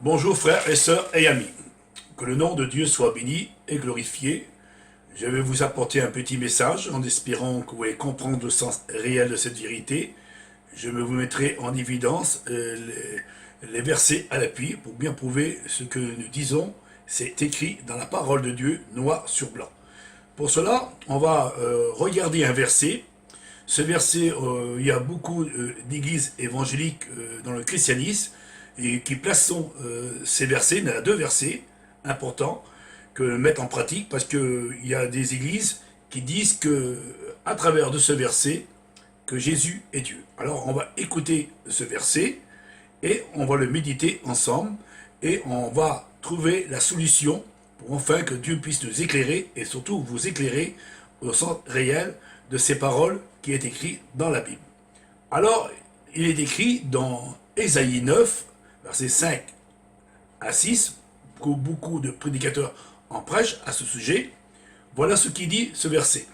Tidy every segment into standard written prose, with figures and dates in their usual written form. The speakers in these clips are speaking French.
Bonjour frères et sœurs et amis. Que le nom de Dieu soit béni et glorifié. Je vais vous apporter un petit message en espérant que vous allez comprendre le sens réel de cette vérité. Je vous mettrai en évidence les versets à l'appui pour bien prouver ce que nous disons. C'est écrit dans la parole de Dieu, noir sur blanc. Pour cela, on va regarder un verset. Ce verset, il y a beaucoup d'églises évangéliques dans le christianisme et qui plaçons ces versets, il y en a deux versets importants que mettre en pratique parce qu'il y a des églises qui disent que à travers de ce verset que Jésus est Dieu. Alors on va écouter ce verset et on va le méditer ensemble et on va trouver la solution pour enfin que Dieu puisse nous éclairer et surtout vous éclairer au sens réel de ces paroles qui est écrit dans la Bible. Alors, il est écrit dans Ésaïe 9, versets 5 à 6, que beaucoup de prédicateurs en prêchent à ce sujet. Voilà ce qui dit ce verset.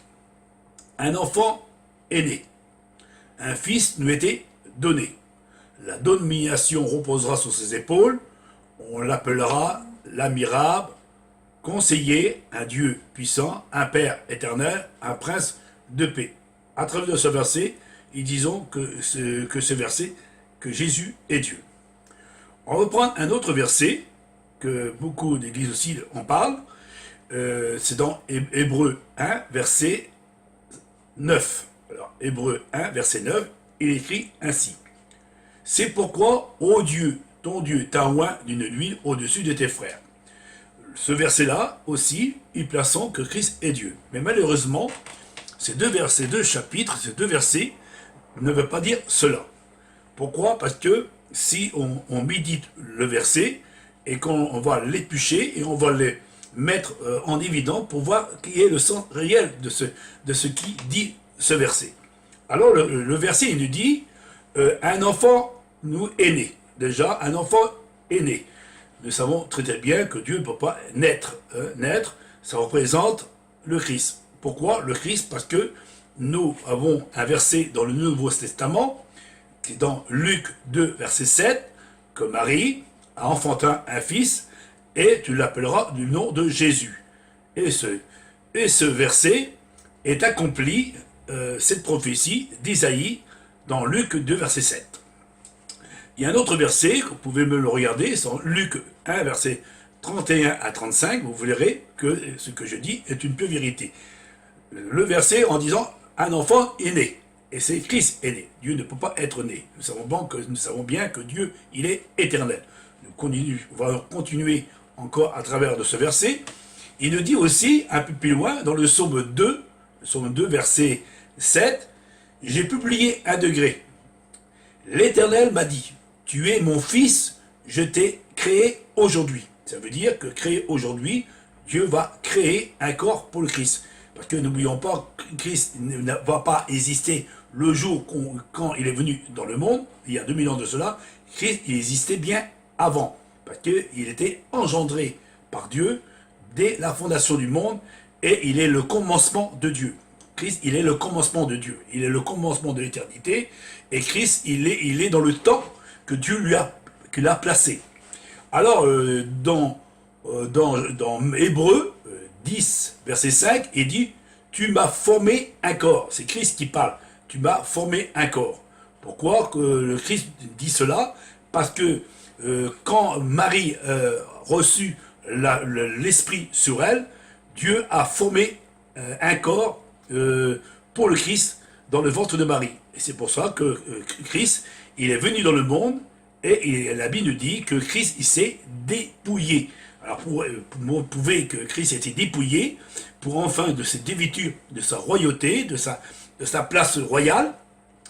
Un enfant est né, un fils nous était donné. La domination reposera sur ses épaules, on l'appellera l'admirable, conseiller, un Dieu puissant, un Père éternel, un prince de paix. À travers de ce verset, ils disons que ce verset, que Jésus est Dieu. On va prendre un autre verset, que beaucoup d'églises aussi en parlent, c'est dans Hébreux 1, verset 9. Alors, Hébreux 1, verset 9, il écrit ainsi. C'est pourquoi, ô Dieu, ton Dieu t'a oint d'une huile au-dessus de tes frères. Ce verset-là aussi, ils plaçons que Christ est Dieu. Mais malheureusement, ces deux chapitres, ces deux versets, ne veulent pas dire cela. Pourquoi? Parce que si on médite le verset et qu'on va l'éplucher et on va les mettre en évidence pour voir quel est le sens réel de ce qui dit ce verset. Alors le verset il nous dit un enfant nous est né. Déjà, un enfant est né. Nous savons très bien que Dieu ne peut pas naître. Naître, ça représente le Christ. Pourquoi le Christ? Parce que nous avons un verset dans le Nouveau Testament, qui est dans Luc 2, verset 7, que Marie a enfanté un fils, et tu l'appelleras du nom de Jésus. Et ce verset est accompli, cette prophétie d'Isaïe, dans Luc 2, verset 7. Il y a un autre verset, vous pouvez me le regarder, c'est en Luc 1, verset 31 à 35, vous verrez que ce que je dis est une pure vérité. Le verset en disant « un enfant est né ». Et c'est Christ est né. Dieu ne peut pas être né. Nous savons bien que Dieu, il est éternel. On va continuer encore à travers de ce verset. Il nous dit aussi, un peu plus loin, dans le psaume 2, verset 7, « J'ai publié un degré. L'Éternel m'a dit, tu es mon fils, je t'ai créé aujourd'hui. » Ça veut dire que créé aujourd'hui, Dieu va créer un corps pour le Christ. Parce que n'oublions pas que Christ ne va pas exister le jour quand il est venu dans le monde, il y a 2000 ans de cela. Christ il existait bien avant, parce qu'il était engendré par Dieu dès la fondation du monde, et il est le commencement de Dieu. Christ, il est le commencement de Dieu, il est le commencement de l'éternité, et Christ, il est dans le temps que Dieu qu'il a placé. Alors, dans Hébreux 10, verset 5, il dit « Tu m'as formé un corps ». C'est Christ qui parle. « Tu m'as formé un corps ». Pourquoi que le Christ dit cela? Parce que quand Marie reçut l'Esprit sur elle, Dieu a formé un corps pour le Christ dans le ventre de Marie. Et c'est pour ça que Christ, il est venu dans le monde et la Bible dit que Christ, il s'est dépouillé. Alors, pour prouver que Christ était dépouillé, pour enfin de se dévêtir de sa royauté, de sa place royale,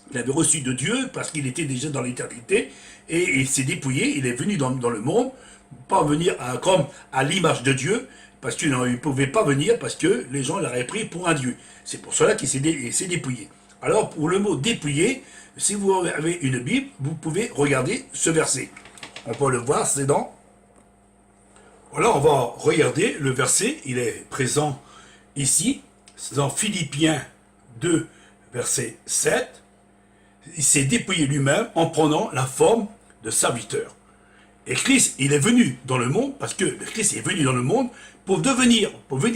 qu'il avait reçue de Dieu, parce qu'il était déjà dans l'éternité, et il s'est dépouillé, il est venu dans le monde, pas venir comme à l'image de Dieu, parce qu'il ne pouvait pas venir, parce que les gens l'auraient pris pour un Dieu. C'est pour cela qu'il s'est dépouillé. Alors, pour le mot dépouillé, si vous avez une Bible, vous pouvez regarder ce verset. On peut le voir, c'est dans... Voilà, on va regarder le verset, il est présent ici, c'est dans Philippiens 2, verset 7. Il s'est dépouillé lui-même en prenant la forme de serviteur. Et Christ, il est venu dans le monde, parce que Christ est venu dans le monde, pour venir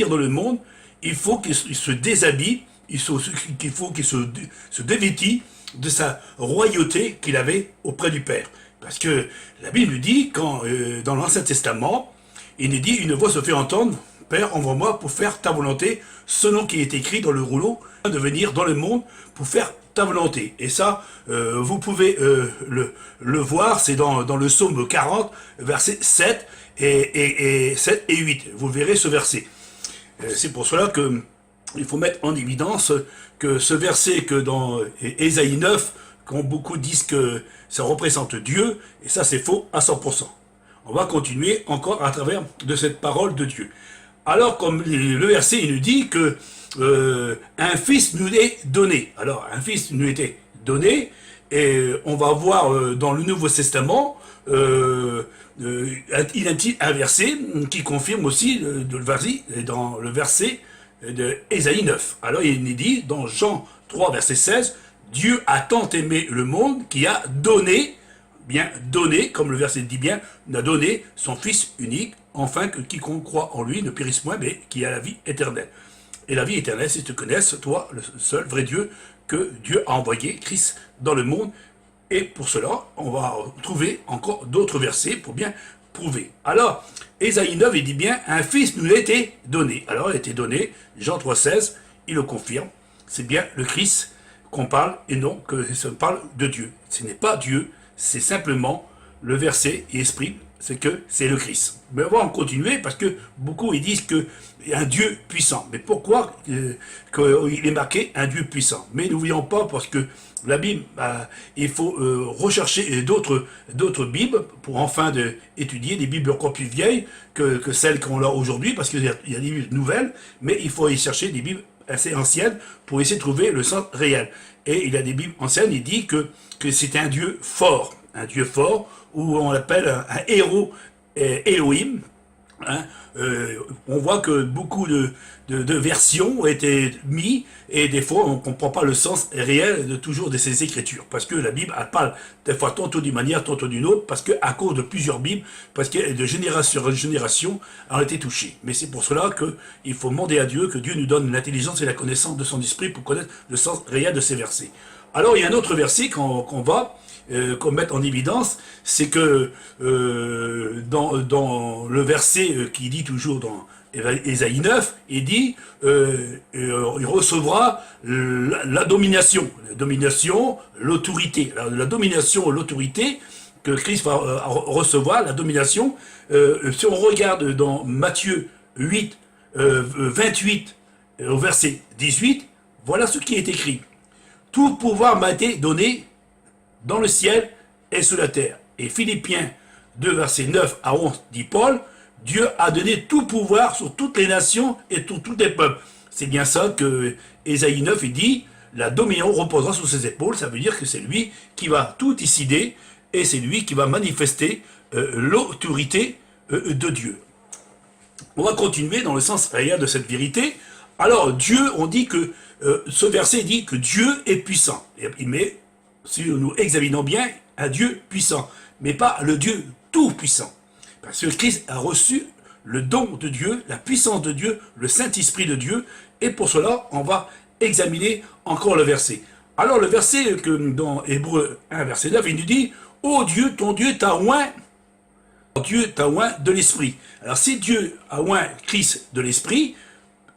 dans le monde, il faut qu'il se déshabille, il faut qu'il se dévêtit de sa royauté qu'il avait auprès du Père. Parce que la Bible nous dit, dans l'Ancien Testament, il nous dit, une voix se fait entendre, Père, envoie-moi pour faire ta volonté, selon qui est écrit dans le rouleau, de venir dans le monde pour faire ta volonté. Et ça, vous pouvez le voir, c'est dans le psaume 40, versets 7 et 7 et 8. Vous verrez ce verset. C'est pour cela que il faut mettre en évidence que ce verset que dans Ésaïe 9, quand beaucoup disent que ça représente Dieu, et ça c'est faux à 100%. On va continuer encore à travers de cette parole de Dieu. Alors, comme le verset il nous dit que un fils nous est donné. Alors, un fils nous était donné, et on va voir dans le Nouveau Testament, il y a un verset qui confirme aussi dans le verset de Ésaïe 9. Alors, il est dit dans Jean 3, verset 16, Dieu a tant aimé le monde qu'il a donné, bien donné, comme le verset dit bien, n'a donné son Fils unique, afin que quiconque croit en lui ne périsse point, mais qui a la vie éternelle. Et la vie éternelle, c'est que tu connaisses, toi, le seul vrai Dieu, que Dieu a envoyé, Christ, dans le monde. Et pour cela, on va trouver encore d'autres versets pour bien prouver. Alors, Ésaïe 9, il dit bien, un fils nous a été donné. Alors, il a été donné, Jean 3,16, il le confirme, c'est bien le Christ qu'on parle, et non que ça parle de Dieu. Ce n'est pas Dieu, c'est simplement le verset et esprit, c'est que c'est le Christ. Mais on va en continuer parce que beaucoup ils disent qu'il y a un Dieu puissant. Mais pourquoi qu'il est marqué un Dieu puissant? Mais n'oublions pas, parce que la Bible, il faut rechercher d'autres Bibles pour enfin étudier des Bibles encore plus vieilles que celles qu'on a aujourd'hui, parce qu'il y a des Bibles nouvelles, mais il faut aller chercher des Bibles assez anciennes pour essayer de trouver le sens réel. Et il y a des Bibles anciennes, il dit que c'est un Dieu fort, où on l'appelle un héros Elohim. Hein. On voit que beaucoup de versions ont été mises, et des fois on ne comprend pas le sens réel de toujours de ces écritures, parce que la Bible elle parle des fois tantôt d'une manière, tantôt d'une autre, parce qu'à cause de plusieurs Bibles, parce que de génération en génération ont été touchées. Mais c'est pour cela qu'il faut demander à Dieu que Dieu nous donne l'intelligence et la connaissance de son esprit pour connaître le sens réel de ces versets. Alors il y a un autre verset qu'on va mettre en évidence, c'est que dans le verset qui dit toujours dans Ésaïe 9, il dit il recevra la domination, l'autorité. La domination, l'autorité que Christ va recevoir, la domination. Si on regarde dans Matthieu 8, 28, au verset 18, voilà ce qui est écrit. Tout pouvoir m'a été donné dans le ciel et sous la terre. Et Philippiens 2, versets 9 à 11, dit Paul, Dieu a donné tout pouvoir sur toutes les nations et sur tous les peuples. C'est bien ça que Ésaïe 9, il dit, la dominion reposera sur ses épaules. Ça veut dire que c'est lui qui va tout décider et c'est lui qui va manifester l'autorité de Dieu. On va continuer dans le sens réel de cette vérité. Alors Dieu, on dit que ce verset dit que Dieu est puissant. Mais si nous examinons bien, un Dieu puissant, mais pas le Dieu tout-puissant. Parce que Christ a reçu le don de Dieu, la puissance de Dieu, le Saint-Esprit de Dieu, et pour cela, on va examiner encore le verset. Alors le verset que dans Hébreux 1, verset 9, il nous dit « Ô Dieu, ton Dieu t'a oint, de l'Esprit ». Alors si Dieu a oint Christ de l'Esprit,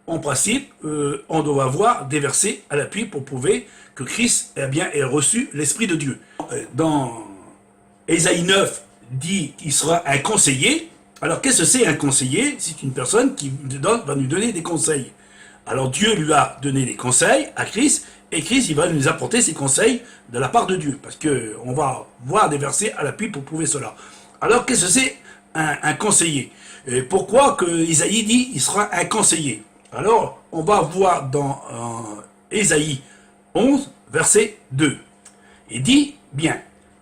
en principe, on doit avoir des versets à l'appui pour prouver que Christ ait reçu l'Esprit de Dieu. Dans Ésaïe 9, dit qu'il sera un conseiller. Alors qu'est-ce que c'est un conseiller? C'est une personne qui va nous donner des conseils. Alors Dieu lui a donné des conseils à Christ, et Christ il va nous apporter ses conseils de la part de Dieu. Parce qu'on va voir des versets à l'appui pour prouver cela. Alors qu'est-ce que c'est un conseiller? Et pourquoi que Isaïe dit il sera un conseiller? Alors, on va voir dans Ésaïe 11, verset 2. Il dit, bien,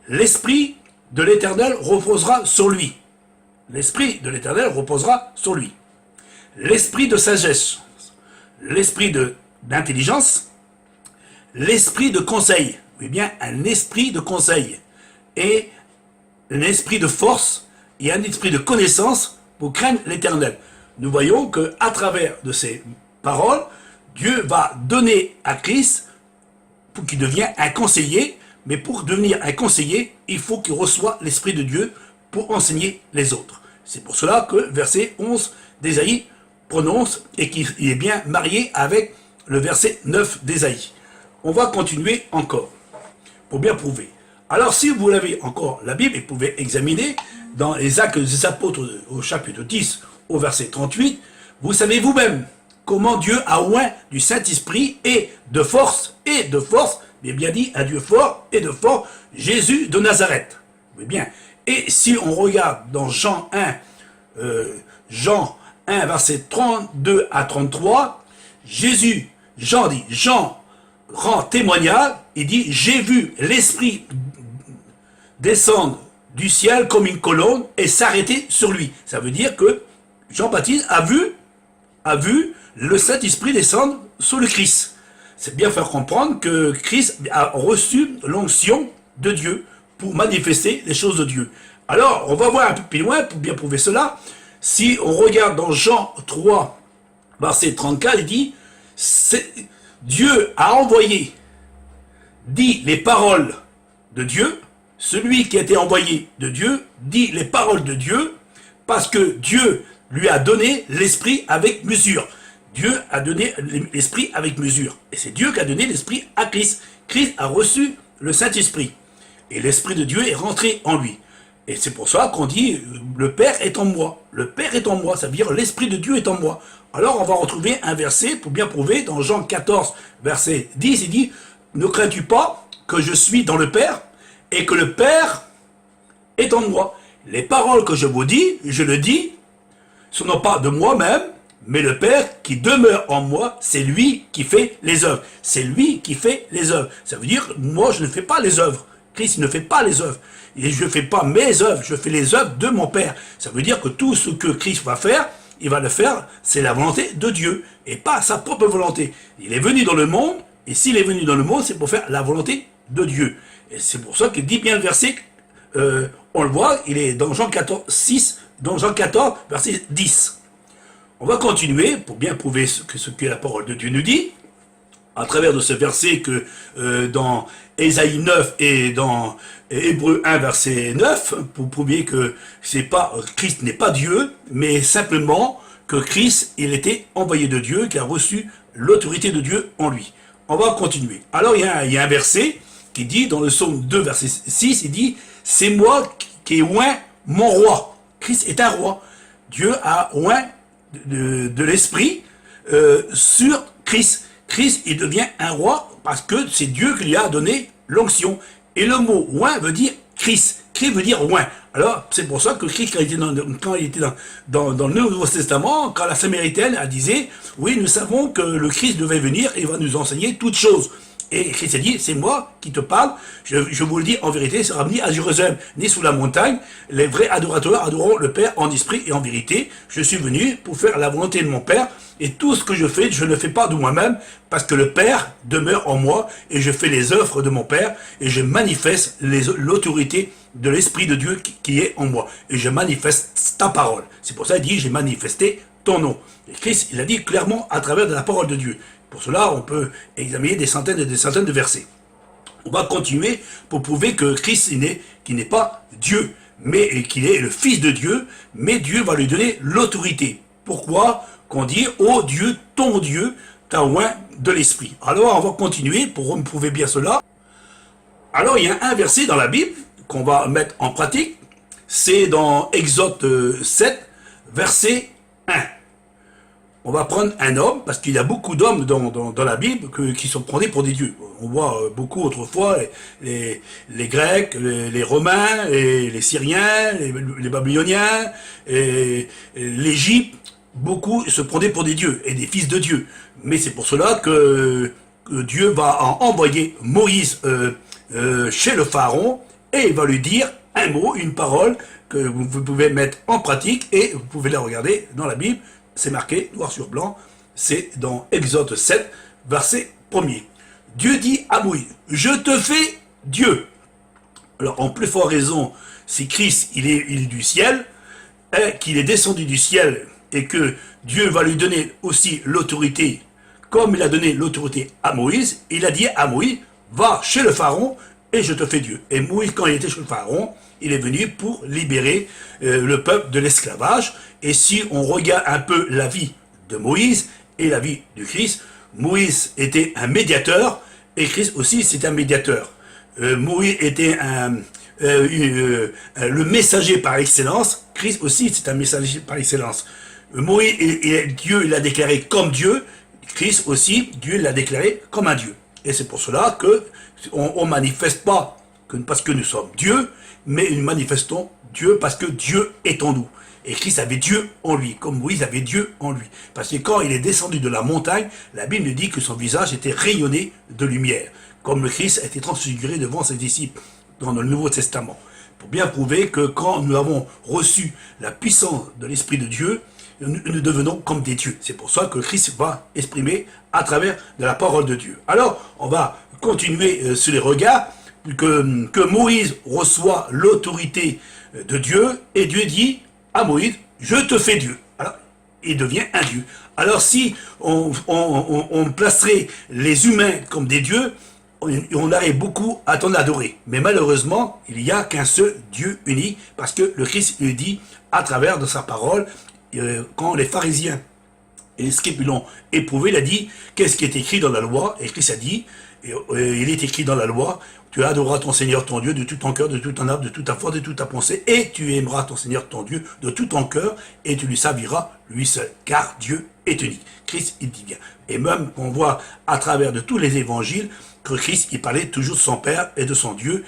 l'Esprit de l'Éternel reposera sur lui. L'Esprit de l'Éternel reposera sur lui. L'Esprit de sagesse, l'Esprit d'intelligence, l'Esprit de conseil. Oui bien, un esprit de conseil. Et l'Esprit de force et un esprit de connaissance pour craindre l'Éternel. Nous voyons que à travers de ces paroles, Dieu va donner à Christ pour qu'il devienne un conseiller, mais pour devenir un conseiller, il faut qu'il reçoive l'Esprit de Dieu pour enseigner les autres. C'est pour cela que verset 11 d'Ésaïe prononce et qu'il est bien marié avec le verset 9 d'Ésaïe. On va continuer encore pour bien prouver. Alors si vous l'avez encore la Bible, vous pouvez examiner dans les Actes des Apôtres au chapitre 10 au verset 38, vous savez vous-même comment Dieu a oint du Saint-Esprit et de force, mais bien dit, un Dieu fort et de fort, Jésus de Nazareth. Mais bien, et si on regarde dans Jean 1, verset 32 à 33, Jean rend témoignage, il dit, j'ai vu l'Esprit descendre du ciel comme une colonne et s'arrêter sur lui. Ça veut dire que Jean-Baptiste a vu le Saint-Esprit descendre sur le Christ. C'est bien faire comprendre que Christ a reçu l'onction de Dieu pour manifester les choses de Dieu. Alors, on va voir un peu plus loin pour bien prouver cela. Si on regarde dans Jean 3, verset 34, il dit, Dieu a envoyé, dit les paroles de Dieu, celui qui a été envoyé de Dieu, dit les paroles de Dieu, parce que Dieu lui a donné l'esprit avec mesure. Dieu a donné l'esprit avec mesure. Et c'est Dieu qui a donné l'esprit à Christ. Christ a reçu le Saint-Esprit. Et l'esprit de Dieu est rentré en lui. Et c'est pour ça qu'on dit, le Père est en moi. Le Père est en moi, ça veut dire l'esprit de Dieu est en moi. Alors on va retrouver un verset pour bien prouver, dans Jean 14, verset 10, il dit, ne crains-tu pas que je suis dans le Père et que le Père est en moi. Les paroles que je vous dis, je le dis, ce n'est pas de moi-même, mais le Père qui demeure en moi, c'est lui qui fait les œuvres. C'est lui qui fait les œuvres. Ça veut dire, moi je ne fais pas les œuvres. Christ ne fait pas les œuvres. Et je ne fais pas mes œuvres, je fais les œuvres de mon Père. Ça veut dire que tout ce que Christ va faire, il va le faire, c'est la volonté de Dieu, et pas sa propre volonté. Il est venu dans le monde, et s'il est venu dans le monde, c'est pour faire la volonté de Dieu. Et c'est pour ça qu'il dit bien le verset, on le voit, il est dans Jean 14, 6, dans Jean 14, verset 10. On va continuer pour bien prouver ce que la parole de Dieu nous dit, à travers de ce verset que dans Ésaïe 9 et dans Hébreux 1, verset 9, pour prouver que Christ n'est pas Dieu, mais simplement que Christ, il était envoyé de Dieu, qui a reçu l'autorité de Dieu en lui. On va continuer. Alors il y a un verset qui dit, dans le psaume 2, verset 6, il dit, c'est moi qui ai oint mon roi. Christ est un roi. Dieu a oint de l'esprit sur Christ. Christ, il devient un roi parce que c'est Dieu qui lui a donné l'onction. Et le mot oint veut dire Christ. Christ veut dire oint. Alors, c'est pour ça que Christ, quand il était dans le Nouveau Testament, quand la Samaritaine a disait, oui, nous savons que le Christ devait venir et va nous enseigner toutes choses. Et Christ a dit, c'est moi qui te parle, je vous le dis en vérité, sera ni à Jérusalem, ni sous la montagne. Les vrais adorateurs adoreront le Père en esprit et en vérité. Je suis venu pour faire la volonté de mon Père, et tout ce que je fais, je ne le fais pas de moi-même, parce que le Père demeure en moi, et je fais les œuvres de mon Père, et je manifeste l'autorité de l'Esprit de Dieu qui est en moi. Et je manifeste ta parole. C'est pour ça qu'il dit, j'ai manifesté ton nom. Et Christ, il a dit clairement à travers de la parole de Dieu. Pour cela, on peut examiner des centaines et des centaines de versets. On va continuer pour prouver que Christ qui n'est pas Dieu, mais qu'il est le Fils de Dieu, mais Dieu va lui donner l'autorité. Pourquoi qu'on dit « Oh Dieu, ton Dieu, t'a oint de l'Esprit ». Alors, on va continuer pour prouver bien cela. Alors, il y a un verset dans la Bible qu'on va mettre en pratique. C'est dans Exode 7, verset 1. On va prendre un homme, parce qu'il y a beaucoup d'hommes dans la Bible qui sont prenés pour des dieux. On voit beaucoup autrefois les Grecs, les Romains, les Syriens, les Babyloniens, et l'Égypte. Beaucoup se prenaient pour des dieux et des fils de Dieu. Mais c'est pour cela que Dieu va envoyer Moïse chez le Pharaon, et il va lui dire un mot, une parole, que vous pouvez mettre en pratique, et vous pouvez la regarder dans la Bible. C'est marqué, noir sur blanc, c'est dans Exode 7, verset 1er. Dieu dit à Moïse, je te fais Dieu. Alors, en plus forte raison, si Christ, il est du ciel, est qu'il est descendu du ciel et que Dieu va lui donner aussi l'autorité, comme il a donné l'autorité à Moïse, il a dit à Moïse, va chez le Pharaon et je te fais Dieu. Et Moïse, quand il était chez le Pharaon, il est venu pour libérer le peuple de l'esclavage. Et si on regarde un peu la vie de Moïse et la vie du Christ, Moïse était un médiateur et Christ aussi c'est un médiateur. Moïse était le messager par excellence, Christ aussi c'est un messager par excellence. Moïse, Dieu l'a déclaré comme Dieu, Christ aussi, Dieu l'a déclaré comme un Dieu. Et c'est pour cela que on manifeste pas parce que nous sommes Dieu, mais nous manifestons Dieu parce que Dieu est en nous. Et Christ avait Dieu en lui, comme Moïse avait Dieu en lui. Parce que quand il est descendu de la montagne, la Bible nous dit que son visage était rayonné de lumière, comme le Christ a été transfiguré devant ses disciples dans le Nouveau Testament. Pour bien prouver que quand nous avons reçu la puissance de l'Esprit de Dieu, nous devenons comme des dieux. C'est pour ça que Christ va exprimer à travers de la parole de Dieu. Alors, on va continuer sur les regards, que Moïse reçoit l'autorité de Dieu, et Dieu dit à Moïse, je te fais Dieu. Alors, il devient un Dieu. Alors si on placerait les humains comme des dieux, on aurait beaucoup à t'en adorer. Mais malheureusement, il n'y a qu'un seul Dieu uni, parce que le Christ le dit à travers de sa parole, quand les pharisiens et les scribes l'ont éprouvé, il a dit, qu'est-ce qui est écrit dans la loi? Et Christ a dit, il est écrit dans la loi, tu adoreras ton Seigneur ton Dieu de tout ton cœur, de toute ton âme, de toute ta foi, de toute ta pensée, et tu aimeras ton Seigneur ton Dieu de tout ton cœur, et tu lui serviras lui seul, car Dieu est unique. Christ, il dit bien. Et même, on voit à travers de tous les évangiles, que Christ, il parlait toujours de son Père et de son Dieu,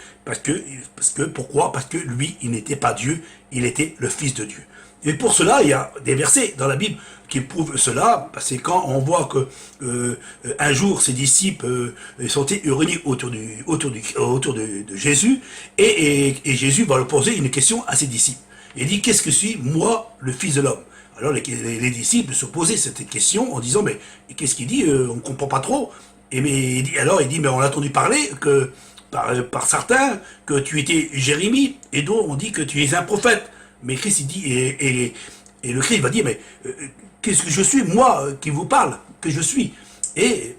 pourquoi? Parce que lui, il n'était pas Dieu, il était le Fils de Dieu. Et pour cela, il y a des versets dans la Bible qui prouvent cela, parce que quand on voit que un jour, ses disciples sont réunis autour de Jésus, et Jésus va leur poser une question à ses disciples. Il dit, qu'est-ce que suis moi, le Fils de l'homme? Alors les disciples se posaient cette question en disant, mais qu'est-ce qu'il dit? On ne comprend pas trop. Alors il dit, mais on a entendu parler que par certains que tu étais Jérémie, et d'autres on dit que tu es un prophète. Mais Christ, il dit, et le Christ va dire, mais qu'est-ce que je suis, moi, qui vous parle, que je suis? Et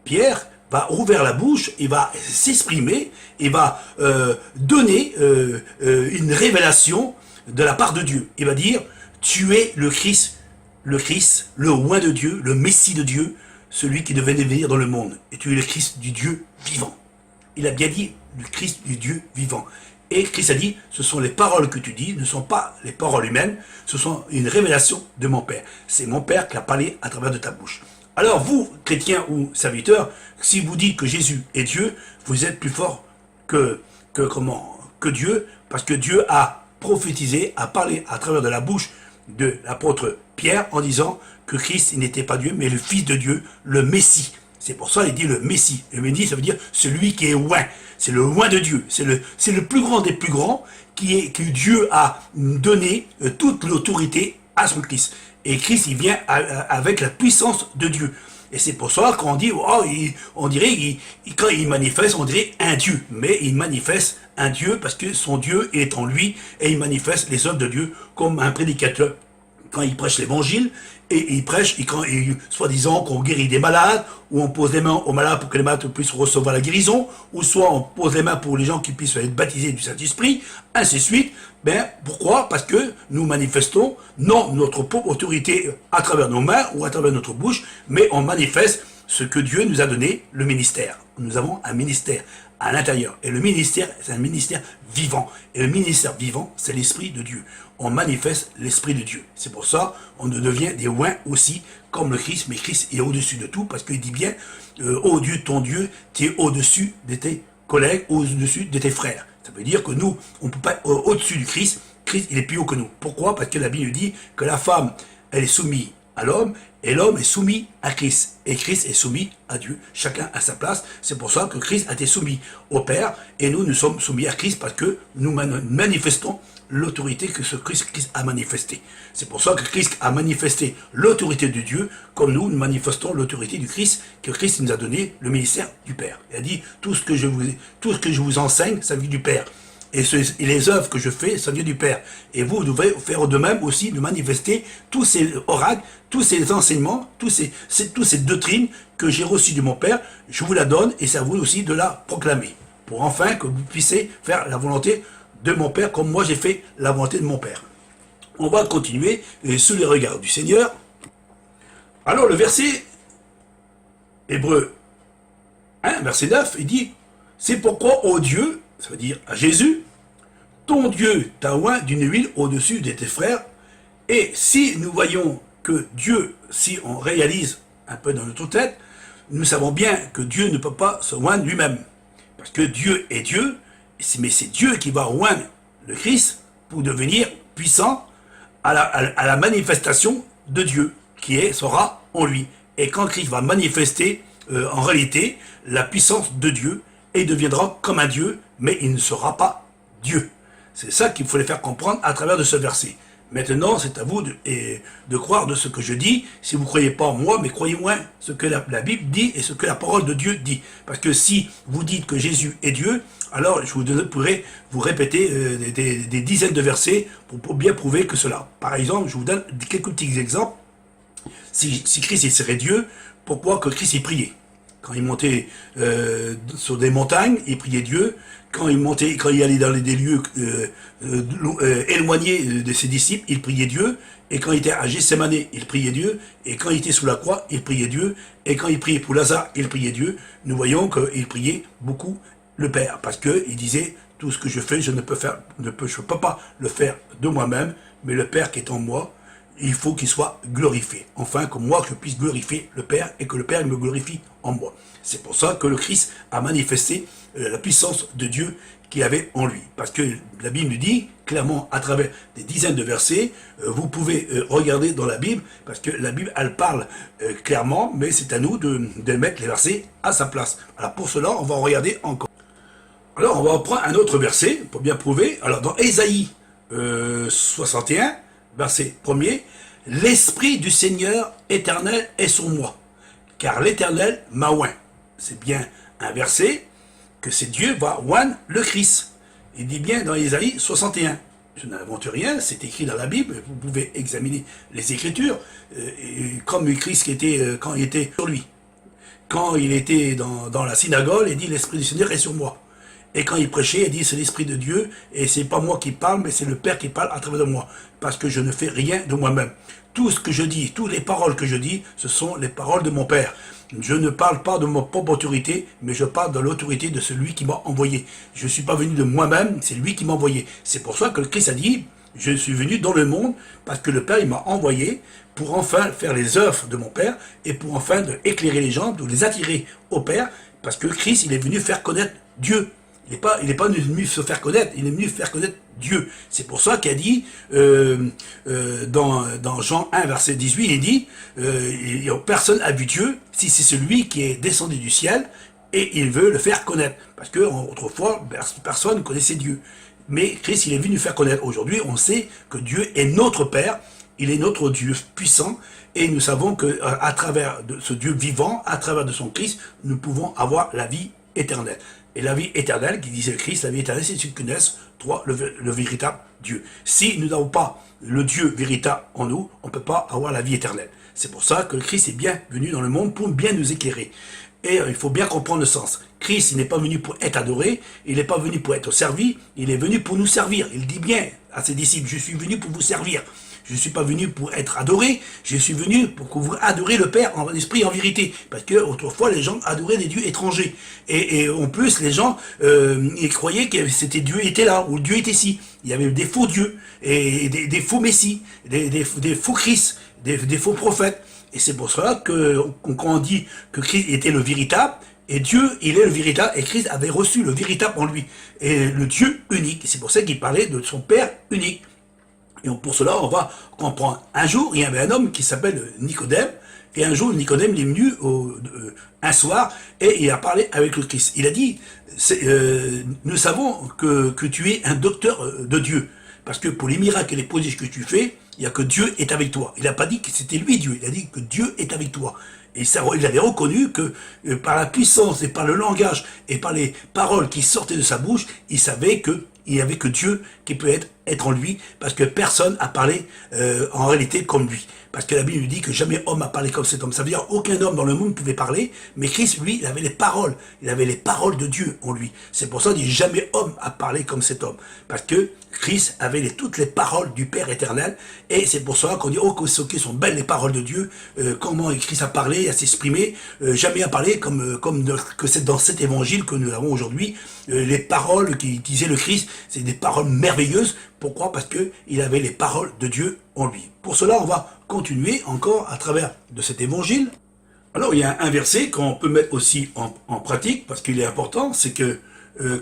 Pierre va ouvrir la bouche, il va s'exprimer, il va donner une révélation de la part de Dieu. Il va dire, tu es le Christ, le roi de Dieu, le Messie de Dieu, celui qui devait venir dans le monde. Et tu es le Christ du Dieu vivant. Il a bien dit, le Christ du Dieu vivant. Et Christ a dit, ce sont les paroles que tu dis, ne sont pas les paroles humaines, ce sont une révélation de mon Père. C'est mon Père qui a parlé à travers de ta bouche. Alors vous, chrétiens ou serviteurs, si vous dites que Jésus est Dieu, vous êtes plus fort que Dieu, parce que Dieu a prophétisé, a parlé à travers de la bouche de l'apôtre Pierre en disant que Christ n'était pas Dieu, mais le Fils de Dieu, le Messie. C'est pour ça qu'il dit le Messie. Le Messie, ça veut dire celui qui est loin. C'est le loin de Dieu. C'est le plus grand des plus grands que Dieu a donné toute l'autorité à son Christ. Et Christ, il vient avec la puissance de Dieu. Et c'est pour ça qu'on dit, oh, on dirait, quand il manifeste, on dirait un Dieu. Mais il manifeste un Dieu parce que son Dieu est en lui et il manifeste les œuvres de Dieu comme un prédicateur. Quand il prêche l'évangile, et il prêche, soi-disant qu'on guérit des malades, ou on pose les mains aux malades pour que les malades puissent recevoir la guérison, ou soit on pose les mains pour les gens qui puissent être baptisés du Saint-Esprit, ainsi de suite. Ben, pourquoi? Parce que nous manifestons, non notre propre autorité à travers nos mains ou à travers notre bouche, mais on manifeste ce que Dieu nous a donné, le ministère. Nous avons un ministère à l'intérieur. Et le ministère, c'est un ministère vivant. Et le ministère vivant, c'est l'Esprit de Dieu. On manifeste l'Esprit de Dieu. C'est pour ça on devient des oints aussi, comme le Christ. Mais Christ est au-dessus de tout, parce qu'il dit bien, ô Dieu, ton Dieu, tu es au-dessus de tes collègues, au-dessus de tes frères. Ça veut dire que nous, on ne peut pas être au-dessus du Christ. Christ, il est plus haut que nous. Pourquoi? Parce que la Bible dit que la femme, elle est soumise à l'homme, et l'homme est soumis à Christ. Et Christ est soumis à Dieu. Chacun à sa place. C'est pour ça que Christ a été soumis au Père, et nous sommes soumis à Christ parce que nous manifestons l'autorité que ce Christ a manifestée. C'est pour ça que Christ a manifesté l'autorité de Dieu, comme nous manifestons l'autorité du Christ, que Christ nous a donné le ministère du Père. Il a dit, tout ce que je vous enseigne, ça vient du Père. et les œuvres que je fais, ça vient du Père. Et vous devez faire de même aussi, de manifester tous ces oracles, tous ces enseignements, toutes ces doctrines que j'ai reçues de mon Père. Je vous la donne et c'est à vous aussi de la proclamer. Pour enfin que vous puissiez faire la volonté de mon Père comme moi j'ai fait la volonté de mon Père. On va continuer sous les regards du Seigneur. Alors le verset Hébreu 1, verset 9, il dit « C'est pourquoi, ô Dieu, ça veut dire à Jésus, ton Dieu t'a oint d'une huile au-dessus de tes frères. Et si nous voyons que Dieu, si on réalise un peu dans notre tête, nous savons bien que Dieu ne peut pas se oindre lui-même. Parce que Dieu est Dieu, mais c'est Dieu qui va oindre le Christ pour devenir puissant à la manifestation de Dieu, qui sera en lui. Et quand Christ va manifester en réalité la puissance de Dieu, et il deviendra comme un Dieu, mais il ne sera pas Dieu. C'est ça qu'il faut les faire comprendre à travers de ce verset. Maintenant, c'est à vous de croire de ce que je dis. Si vous ne croyez pas en moi, mais croyez-moi ce que la Bible dit et ce que la parole de Dieu dit. Parce que si vous dites que Jésus est Dieu, alors je pourrais vous répéter des dizaines de versets pour bien prouver que cela. Par exemple, je vous donne quelques petits exemples. Si Christ serait Dieu, pourquoi que Christ il priait? Quand il montait sur des montagnes, il priait Dieu. Quand il allait dans des lieux éloignés de ses disciples, il priait Dieu. Et quand il était à Gethsémane, il priait Dieu. Et quand il était sous la croix, il priait Dieu. Et quand il priait pour Lazare, il priait Dieu. Nous voyons qu'il priait beaucoup le Père. Parce qu'il disait, tout ce que je fais, je ne peux pas le faire de moi-même, mais le Père qui est en moi, il faut qu'il soit glorifié. Enfin, que moi, je puisse glorifier le Père et que le Père me glorifie en moi. C'est pour ça que le Christ a manifesté la puissance de Dieu qu'il avait en lui. Parce que la Bible nous dit, clairement, à travers des dizaines de versets, vous pouvez regarder dans la Bible, parce que la Bible, elle parle clairement, mais c'est à nous de mettre les versets à sa place. Alors pour cela, on va en regarder encore. Alors, on va prendre un autre verset pour bien prouver. Alors, dans Ésaïe 61, verset 1er, « L'Esprit du Seigneur éternel est sur moi, car l'Éternel m'a oint. » C'est bien un verset que c'est Dieu va oindre le Christ. Il dit bien dans Ésaïe 61. Je n'invente rien, c'est écrit dans la Bible, vous pouvez examiner les Écritures, comme Christ quand il était sur lui. Quand il était dans la synagogue, il dit « L'Esprit du Seigneur est sur moi ». Et quand il prêchait, il dit c'est l'Esprit de Dieu, et c'est pas moi qui parle, mais c'est le Père qui parle à travers de moi, parce que je ne fais rien de moi-même. Tout ce que je dis, toutes les paroles que je dis, ce sont les paroles de mon Père. Je ne parle pas de ma propre autorité, mais je parle de l'autorité de celui qui m'a envoyé. Je ne suis pas venu de moi-même, c'est lui qui m'a envoyé. C'est pour ça que le Christ a dit, je suis venu dans le monde, parce que le Père il m'a envoyé pour enfin faire les œuvres de mon Père, et pour enfin éclairer les gens, de les attirer au Père, parce que Christ il est venu faire connaître Dieu. Il n'est pas venu se faire connaître, il est venu faire connaître Dieu. C'est pour ça qu'il a dit, dans Jean 1, verset 18, il dit, personne n'a vu Dieu, si c'est celui qui est descendu du ciel, et il veut le faire connaître. Parce que autrefois, personne ne connaissait Dieu. Mais Christ, il est venu faire connaître. Aujourd'hui, on sait que Dieu est notre Père, il est notre Dieu puissant, et nous savons qu'à travers de ce Dieu vivant, à travers de son Christ, nous pouvons avoir la vie éternelle. Et la vie éternelle, qui disait le Christ, la vie éternelle, c'est une connaisse, toi, le véritable Dieu. Si nous n'avons pas le Dieu véritable en nous, on ne peut pas avoir la vie éternelle. C'est pour ça que le Christ est bien venu dans le monde pour bien nous éclairer. Et il faut bien comprendre le sens. Christ, il n'est pas venu pour être adoré, il n'est pas venu pour être servi, il est venu pour nous servir. Il dit bien à ses disciples, je suis venu pour vous servir. Je ne suis pas venu pour être adoré, je suis venu pour que vous adorez le Père en esprit et en vérité. Parce que autrefois, les gens adoraient des dieux étrangers. Et en plus, les gens ils croyaient que c'était Dieu était là, ou Dieu était ici. Il y avait des faux dieux, et des faux messies, des faux Christ, des faux prophètes. Et c'est pour cela que quand on dit que Christ était le véritable, et Dieu, il est le véritable, et Christ avait reçu le véritable en lui. Et le Dieu unique. C'est pour ça qu'il parlait de son Père unique. Et pour cela, on va comprendre. Un jour, il y avait un homme qui s'appelle Nicodème, et un jour, Nicodème est venu un soir, et il a parlé avec le Christ. Il a dit, nous savons que tu es un docteur de Dieu, parce que pour les miracles et les prodiges que tu fais, Il y a que Dieu est avec toi. Il n'a pas dit que c'était lui Dieu, il a dit que Dieu est avec toi. Et ça, il avait reconnu que par la puissance et par le langage et par les paroles qui sortaient de sa bouche, il savait que il n'y avait que Dieu qui peut être en lui, parce que personne a parlé en réalité comme lui. Parce que la Bible nous dit que jamais homme a parlé comme cet homme. Ça veut dire aucun homme dans le monde pouvait parler, mais Christ, lui, il avait les paroles. Il avait les paroles de Dieu en lui. C'est pour ça qu'on dit jamais homme a parlé comme cet homme. Parce que Christ avait toutes les paroles du Père éternel. Et c'est pour ça qu'on dit, oh, que sont belles les paroles de Dieu. Comment Christ a parlé, a s'exprimé. Jamais a parlé que c'est dans cet évangile que nous avons aujourd'hui. Les paroles qui disait le Christ, c'est des paroles merveilleuses. Pourquoi? Parce que il avait les paroles de Dieu en lui. Pour cela, on va continuer encore à travers de cet évangile. Alors, il y a un verset qu'on peut mettre aussi en pratique, parce qu'il est important, c'est que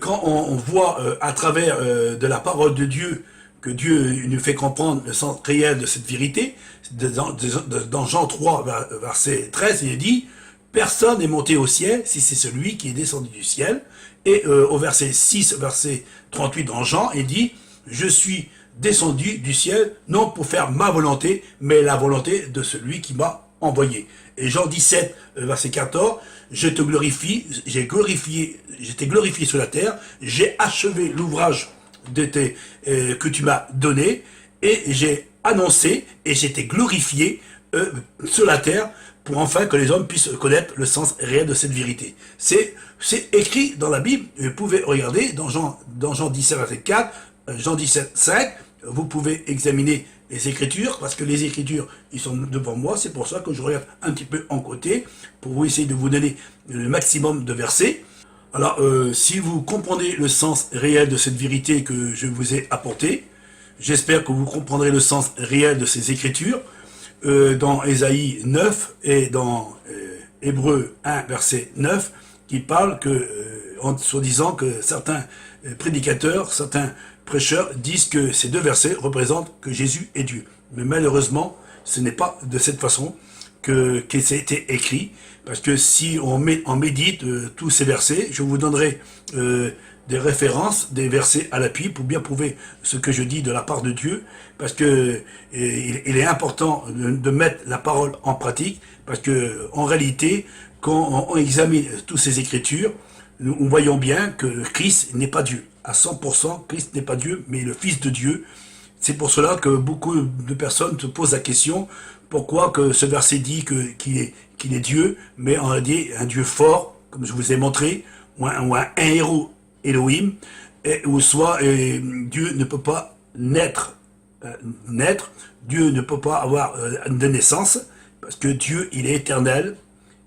quand on voit à travers de la parole de Dieu que Dieu nous fait comprendre le sens réel de cette vérité, dans Jean 3, verset 13, il est dit « Personne n'est monté au ciel si c'est celui qui est descendu du ciel ». Et au verset 6, verset 38 dans Jean, il dit « Je suis descendu du ciel, non pour faire ma volonté, mais la volonté de celui qui m'a envoyé. » Et Jean 17, verset 14, « Je te glorifie, j'étais glorifié sur la terre, j'ai achevé l'ouvrage que tu m'as donné, et j'ai annoncé, et j'étais glorifié sur la terre, pour enfin que les hommes puissent connaître le sens réel de cette vérité. » C'est écrit dans la Bible, vous pouvez regarder dans Jean 17, verset 4, Jean 17, 5, vous pouvez examiner les Écritures, parce que les Écritures, ils sont devant moi, c'est pour ça que je regarde un petit peu en côté, pour vous essayer de vous donner le maximum de versets. Alors, si vous comprenez le sens réel de cette vérité que je vous ai apportée, j'espère que vous comprendrez le sens réel de ces Écritures, dans Ésaïe 9 et dans Hébreux 1, verset 9, qui parle en soi-disant que certains prédicateurs, certains prêcheurs disent que ces deux versets représentent que Jésus est Dieu. Mais malheureusement, ce n'est pas de cette façon que ça a été écrit, parce que si on médite tous ces versets, je vous donnerai des références, des versets à l'appui pour bien prouver ce que je dis de la part de Dieu, parce que il est important de mettre la parole en pratique, parce que en réalité, quand on examine toutes ces Écritures, nous voyons bien que Christ n'est pas Dieu. À 100%, Christ n'est pas Dieu, mais le Fils de Dieu. C'est pour cela que beaucoup de personnes se posent la question, pourquoi que ce verset dit qu'il est Dieu, mais on a dit un Dieu fort, comme je vous ai montré, ou un héros Elohim, ou soit Dieu ne peut pas naître, Dieu ne peut pas avoir de naissance, parce que Dieu, il est éternel,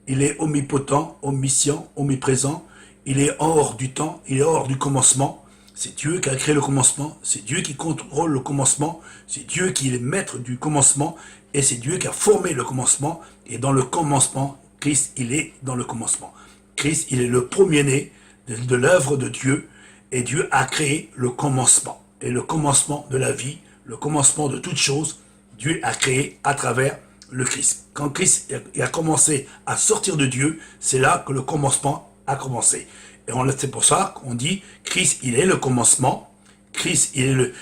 il est omnipotent, omniscient, omniprésent, il est hors du temps, il est hors du commencement. C'est Dieu qui a créé le commencement, c'est Dieu qui contrôle le commencement, c'est Dieu qui est le maître du commencement, et c'est Dieu qui a formé le commencement, et dans le commencement, Christ, il est dans le commencement. Christ, il est le premier-né de l'œuvre de Dieu, et Dieu a créé le commencement. Et le commencement de la vie, le commencement de toutes choses, Dieu a créé à travers le Christ. Quand Christ a commencé à sortir de Dieu, c'est là que le commencement a commencé. Et c'est pour ça qu'on dit Christ, il est le commencement. Christ, il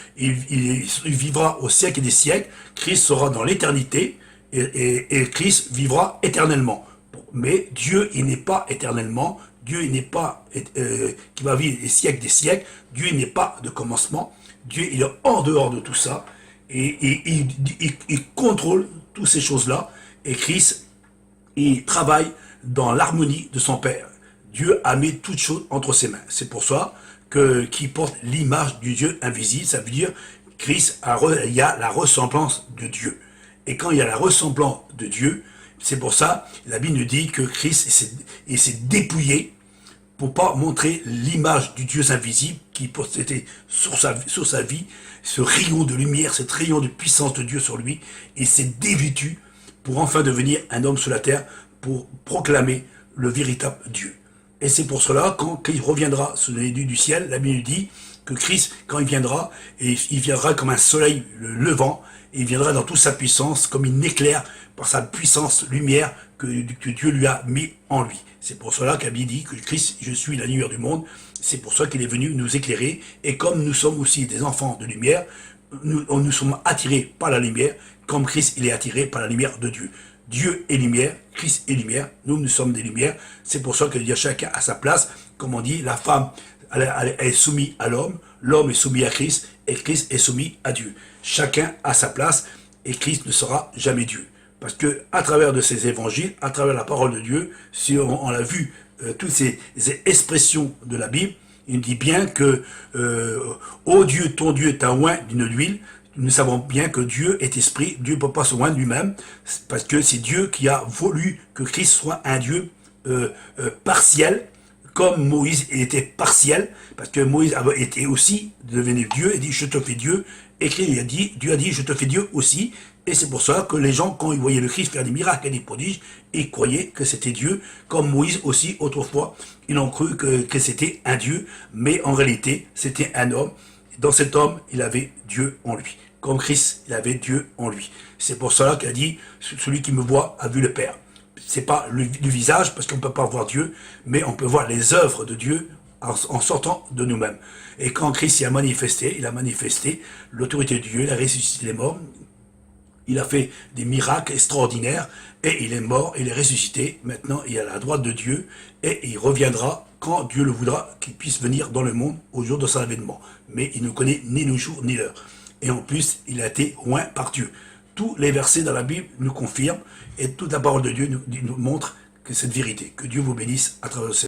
vivra au siècle des siècles. Christ sera dans l'éternité et Christ vivra éternellement. Mais Dieu, il n'est pas éternellement. Dieu, il n'est pas qui va vivre les siècles des siècles. Dieu, il n'est pas de commencement. Dieu, il est en dehors de tout ça. Et il contrôle toutes ces choses-là. Et Christ, il travaille dans l'harmonie de son Père. Dieu a mis toutes choses entre ses mains. C'est pour ça qu'il porte l'image du Dieu invisible. Ça veut dire Christ, il y a la ressemblance de Dieu. Et quand il y a la ressemblance de Dieu, c'est pour ça, la Bible nous dit que Christ s'est dépouillé pour pas montrer l'image du Dieu invisible qui possédait sur sa vie, ce rayon de lumière, ce rayon de puissance de Dieu sur lui, et s'est dévêtu pour enfin devenir un homme sur la terre, pour proclamer le véritable Dieu. Et c'est pour cela, quand il reviendra sur les nuits du ciel, la Bible dit que Christ, quand il viendra, et il viendra comme un soleil levant, et il viendra dans toute sa puissance, comme une éclair, par sa puissance, lumière, que Dieu lui a mis en lui. C'est pour cela qu'la Bible dit que Christ, je suis la lumière du monde, c'est pour ça qu'il est venu nous éclairer, et comme nous sommes aussi des enfants de lumière, nous sommes attirés par la lumière, comme Christ il est attiré par la lumière de Dieu. Dieu est lumière, Christ est lumière, nous sommes des lumières. C'est pour ça que dire chacun à sa place, comme on dit, la femme elle est soumise à l'homme est soumis à Christ, et Christ est soumis à Dieu. Chacun à sa place, et Christ ne sera jamais Dieu. Parce que à travers de ces évangiles, à travers la parole de Dieu, si on a vu toutes ces expressions de la Bible, il dit bien que ô Dieu, ton Dieu t'a oint d'une huile. Nous savons bien que Dieu est esprit, Dieu ne peut pas se oindre lui-même, parce que c'est Dieu qui a voulu que Christ soit un Dieu partiel, comme Moïse était partiel, parce que Moïse avait été aussi devenu Dieu, et dit je te fais Dieu, et Dieu a dit je te fais Dieu aussi, et c'est pour ça que les gens, quand ils voyaient le Christ faire des miracles et des prodiges, ils croyaient que c'était Dieu, comme Moïse aussi, autrefois, ils ont cru que c'était un Dieu, mais en réalité, c'était un homme. Dans cet homme, il avait Dieu en lui. Comme Christ, il avait Dieu en lui. C'est pour cela qu'il a dit, celui qui me voit a vu le Père. C'est pas le visage, parce qu'on ne peut pas voir Dieu, mais on peut voir les œuvres de Dieu en sortant de nous-mêmes. Et quand Christ il a manifesté l'autorité de Dieu, il a ressuscité les morts, il a fait des miracles extraordinaires, et il est mort, il est ressuscité, maintenant il est à la droite de Dieu, et il reviendra quand Dieu le voudra, qu'il puisse venir dans le monde au jour de son avènement. Mais il ne connaît ni le jour ni l'heure. Et en plus, il a été oint par Dieu. Tous les versets dans la Bible nous confirment, et toute la parole de Dieu nous montre que cette vérité. Que Dieu vous bénisse à travers ce